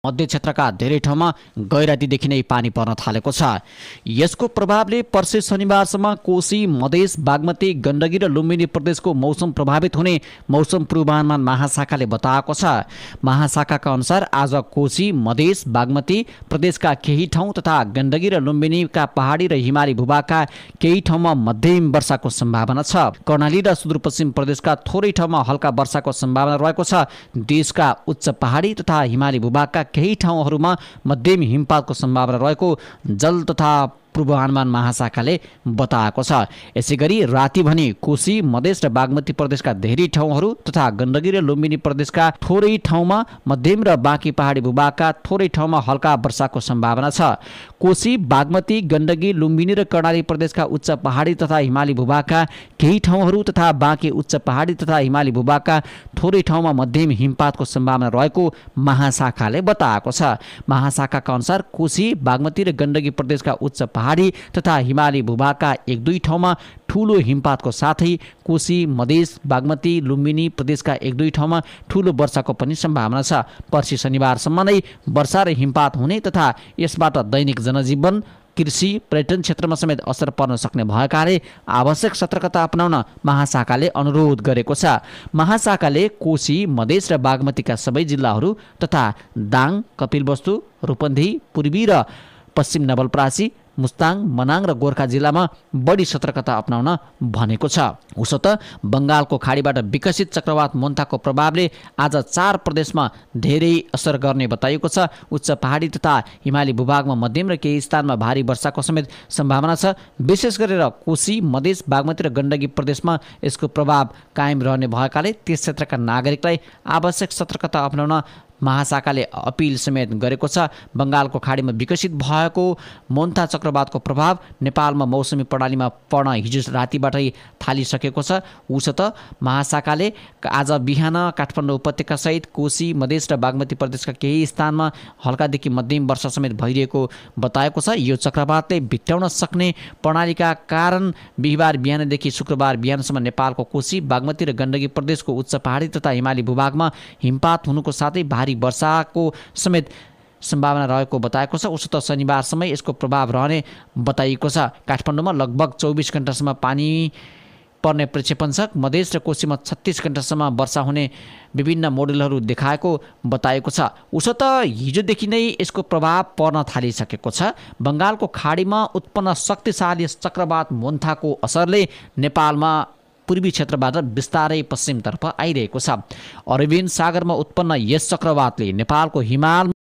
मध्य क्षेत्रका धेरै ठाउँमा गैरातीदेखि नै पानी पर्न थालेको छ। यसको प्रभावले पर्सि शनिबारसम्म कोशी, मधेस, बागमती, गण्डकी र लुम्बिनी प्रदेशको मौसम प्रभावित हुने मौसम पूर्वानुमान महाशाखाले बताएको छ। महाशाखाका अनुसार आज कोशी, मधेस, बागमती प्रदेशका केही ठाउँ तथा गण्डकी र लुम्बिनीका पहाडी र हिमाली भूभागका केही ठाउँमा मध्यम वर्षाको सम्भावना छ। कर्णाली र सुदूरपश्चिम प्रदेशका थोरै ठाउँमा हल्का वर्षाको सम्भावना रहेको छ। देशका उच्च पहाडी तथा हिमाली भूभागका केही ठाउँहरूमा मध्यम हिमपातको सम्भावना रहेको जल तथा पूर्वानुमान महाशाखाले बताएको छ। यसैगरी राति भने कोशी, मधेस र बागमती प्रदेशका धेरै ठाउँहरू तथा गण्डकी र लुम्बिनी प्रदेशका थोरै ठाउँमा मध्यम र बाँकी पहाडी भूभागका थोरै ठाउँमा हल्का वर्षाको सम्भावना छ। कोशी, बागमती, गण्डकी, लुम्बिनी र कर्णाली प्रदेशका उच्च पहाडी तथा हिमाली भूभागका केही ठाउँहरू तथा बाँकी उच्च पहाडी तथा हिमाली भूभागका थोरै ठाउँमा मध्यम हिमपातको सम्भावना रहेको महाशाखाले बताएको छ। महाशाखाका अनुसार कोशी, बागमती र गण्डकी प्रदेशका उच्च पहाडी तथा हिमाली भूभागका एक दुई ठाउँमा ठूलो हिमपातको साथै कोशी, मधेस, बागमती, लुम्बिनी प्रदेशका एक दुई ठाउँमा ठूलो वर्षाको पनि सम्भावना छ। पर्सि शनिबारसम्म नै वर्षा र हिमपात हुने तथा यसबाट दैनिक जनजीवन, कृषि, पर्यटन क्षेत्रमा समेत असर पर्न सक्ने भएकाले आवश्यक सतर्कता अपनाउन महाशाखाले अनुरोध गरेको छ। महाशाखाले कोशी, मधेस र बागमतीका सबै जिल्लाहरू तथा दाङ, कपिलवस्तु, रूपन्देही, पूर्वी र पश्चिम नवलपरासी, मुस्ताङ, मनाङ र गोर्खा जिल्लामा बढी सतर्कता अपनाउन भनेको छ। उसो त बङ्गालको खाडीबाट विकसित चक्रवात मोन्थाको प्रभावले आज 4 प्रदेशमा धेरै असर गर्ने बताइएको छ। उच्च पहाडी तथा हिमाली भूभागमा मध्यम र केही स्थानमा भारी वर्षाको समेत सम्भावना छ। विशेष गरेर कोशी, मधेस, बागमती र गण्डकी प्रदेशमा यसको प्रभाव कायम रहने भएकाले त्यस क्षेत्रका नागरिकलाई आवश्यक सतर्कता अपनाउन महाशाखाले अपिल समेत गरेको छ। बङ्गालको खाडीमा विकसित भएको मोन्था चक्रवातको प्रभाव नेपालमा मौसमी प्रणालीमा पर्न हिजो रातिबाटै थालिसकेको छ। उसो त महाशाखाले आज बिहान काठमाडौँ उपत्यकासहित कोशी, मधेस र बागमती प्रदेशका केही स्थानमा हल्कादेखि मध्यम वर्षा समेत भइरहेको बताएको छ। यो चक्रवातले भित्र्याउन सक्ने प्रणालीका कारण बिहिबार बिहानदेखि शुक्रबार बिहानसम्म नेपालको कोशी, बागमती र गण्डकी प्रदेशको उच्च पहाडी तथा हिमाली भूभागमा हिमपात हुनुको साथै भारी वर्षाको समेत सम्भावना रहेको बताएको छ। उसो त शनिबारसम्म यसको प्रभाव रहने बताइएको छ। काठमाडौँमा लगभग 24 घण्टासम्म पानी पर्ने प्रक्षेपण छ। मधेस र कोशीमा 36 घण्टासम्म वर्षा हुने विभिन्न मोडेलहरू देखाएको बताएको छ। उसो त हिजोदेखि नै यसको प्रभाव पर्न थालिसकेको छ। बङ्गालको खाडीमा उत्पन्न शक्तिशाली चक्रवात मोन्थाको असरले नेपालमा पूर्वी क्षेत्रबाट बिस्तारै पश्चिमतर्फ आइरहेको छ। अरेबियन सागरमा उत्पन्न यस चक्रवातले नेपालको हिमालमा